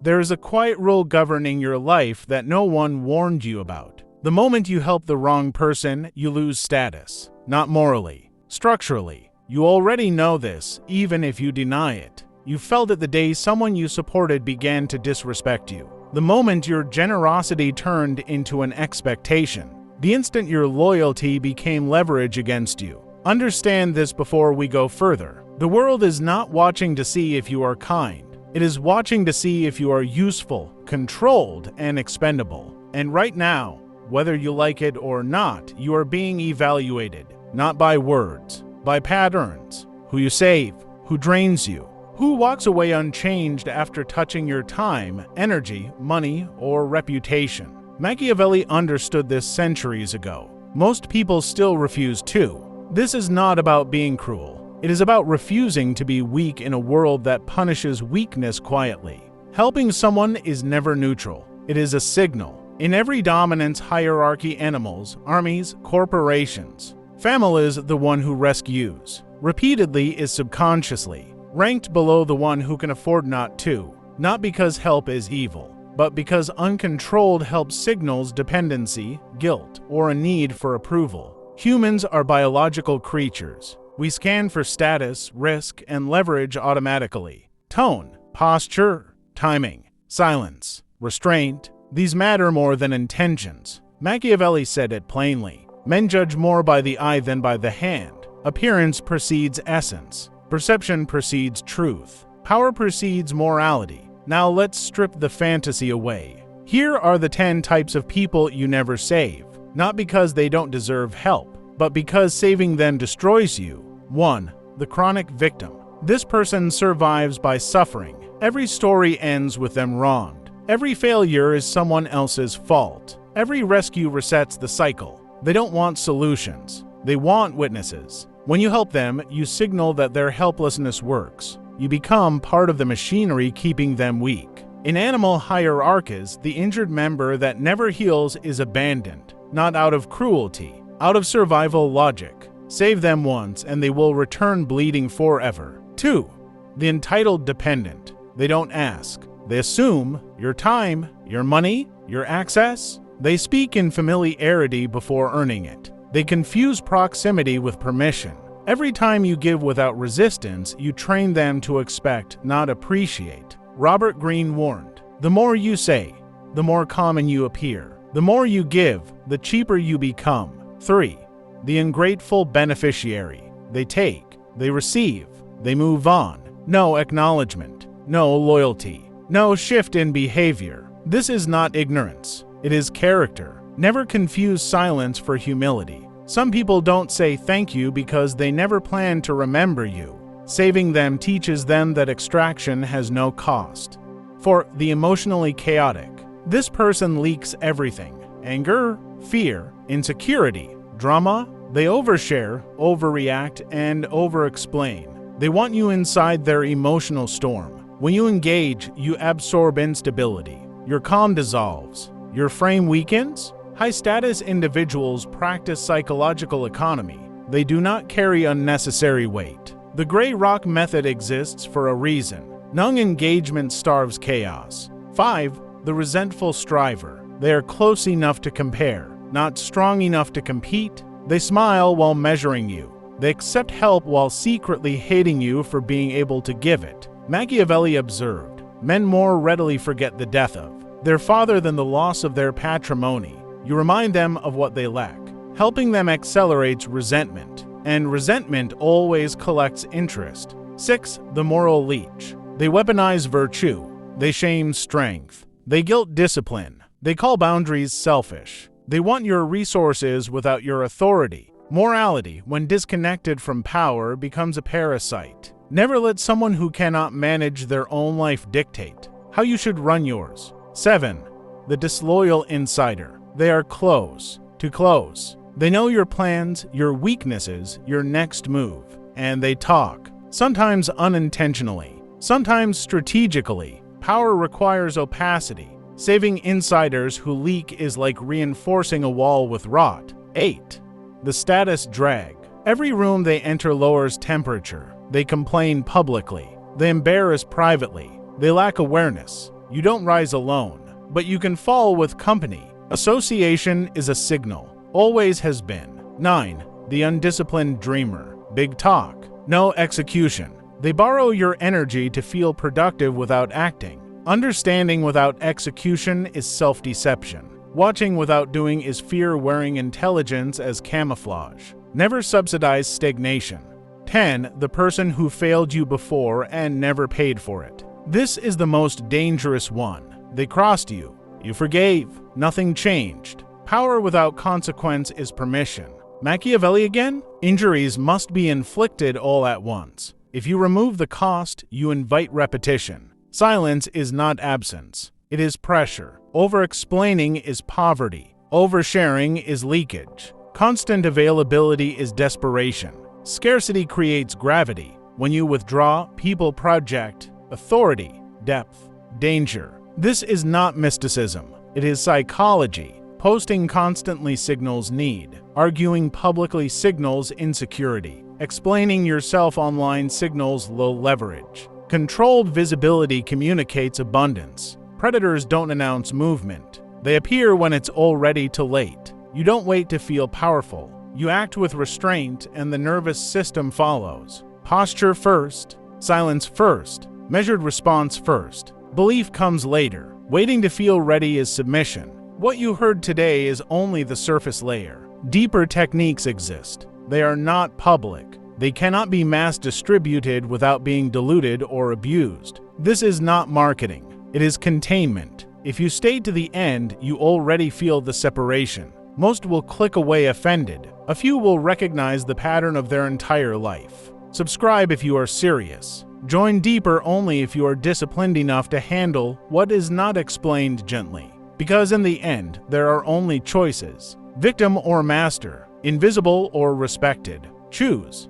There is a quiet rule governing your life that no one warned you about. The moment you help the wrong person, you lose status. Not morally, structurally. You already know this, even if you deny it. You felt it the day someone you supported began to disrespect you. The moment your generosity turned into an expectation. The instant your loyalty became leverage against you. Understand this before we go further. The world is not watching to see if you are kind. It is watching to see if you are useful, controlled, and expendable. And right now, whether you like it or not, you are being evaluated, not by words, by patterns. Who you save, who drains you, who walks away unchanged after touching your time, energy, money, or reputation. Machiavelli understood this centuries ago. Most people still refuse to. This is not about being cruel. It is about refusing to be weak in a world that punishes weakness quietly. Helping someone is never neutral. It is a signal. In every dominance hierarchy, animals, armies, corporations, family is the one who rescues. Repeatedly is subconsciously ranked below the one who can afford not to. Not because help is evil, but because uncontrolled help signals dependency, guilt, or a need for approval. Humans are biological creatures. We scan for status, risk, and leverage automatically. Tone, posture, timing, silence, restraint, these matter more than intentions. Machiavelli said it plainly. Men judge more by the eye than by the hand. Appearance precedes essence. Perception precedes truth. Power precedes morality. Now let's strip the fantasy away. Here are the 10 types of people you never save. Not because they don't deserve help, but because saving them destroys you. 1. The chronic victim. This person survives by suffering. Every story ends with them wronged. Every failure is someone else's fault. Every rescue resets the cycle. They don't want solutions. They want witnesses. When you help them, you signal that their helplessness works. You become part of the machinery keeping them weak. In animal hierarchies, the injured member that never heals is abandoned, not out of cruelty, out of survival logic. Save them once and they will return bleeding forever. 2. The entitled dependent. They don't ask. They assume your time, your money, your access. They speak in familiarity before earning it. They confuse proximity with permission. Every time you give without resistance, you train them to expect, not appreciate. Robert Greene warned, the more you say, the more common you appear. The more you give, the cheaper you become. 3. The ungrateful beneficiary. They take, they receive, they move on. No acknowledgement, no loyalty, no shift in behavior. This is not ignorance, it is character. Never confuse silence for humility. Some people don't say thank you because they never plan to remember you. Saving them teaches them that extraction has no cost. For the emotionally chaotic, this person leaks everything. Anger, fear, insecurity, drama. They overshare, overreact, and overexplain. They want you inside their emotional storm. When you engage, you absorb instability. Your calm dissolves. Your frame weakens. High-status individuals practice psychological economy. They do not carry unnecessary weight. The gray rock method exists for a reason. Non-engagement starves chaos. 5. The resentful striver. They are close enough to compare, not strong enough to compete. They smile while measuring you. They accept help while secretly hating you for being able to give it. Machiavelli observed, men more readily forget the death of their father than the loss of their patrimony. You remind them of what they lack. Helping them accelerates resentment, and resentment always collects interest. 6. The moral leech. They weaponize virtue. They shame strength. They guilt discipline. They call boundaries selfish. They want your resources without your authority. Morality, when disconnected from power, becomes a parasite. Never let someone who cannot manage their own life dictate how you should run yours. 7. The disloyal insider. They are close, too close. They know your plans, your weaknesses, your next move, and they talk, sometimes unintentionally, sometimes strategically. Power requires opacity. Saving insiders who leak is like reinforcing a wall with rot. 8. The status drag. Every room they enter lowers temperature. They complain publicly. They embarrass privately. They lack awareness. You don't rise alone, but you can fall with company. Association is a signal. Always has been. 9. The undisciplined dreamer. Big talk, no execution. They borrow your energy to feel productive without acting. Understanding without execution is self-deception. Watching without doing is fear wearing intelligence as camouflage. Never subsidize stagnation. 10. The person who failed you before and never paid for it. This is the most dangerous one. They crossed you. You forgave. Nothing changed. Power without consequence is permission. Machiavelli again? Injuries must be inflicted all at once. If you remove the cost, you invite repetition. Silence is not absence. It is pressure. Over-explaining is poverty. Oversharing is leakage. Constant availability is desperation. Scarcity creates gravity. When you withdraw, people project authority, depth, danger. This is not mysticism. It is psychology. Posting constantly signals need. Arguing publicly signals insecurity. Explaining yourself online signals low leverage. Controlled visibility communicates abundance. Predators don't announce movement. They appear when it's already too late. You don't wait to feel powerful. You act with restraint and the nervous system follows. Posture first. Silence first. Measured response first. Belief comes later. Waiting to feel ready is submission. What you heard today is only the surface layer. Deeper techniques exist. They are not public. They cannot be mass distributed without being diluted or abused. This is not marketing. It is containment. If you stay to the end, you already feel the separation. Most will click away offended. A few will recognize the pattern of their entire life. Subscribe if you are serious. Join deeper only if you are disciplined enough to handle what is not explained gently. Because in the end, there are only choices. Victim or master, invisible or respected. Choose.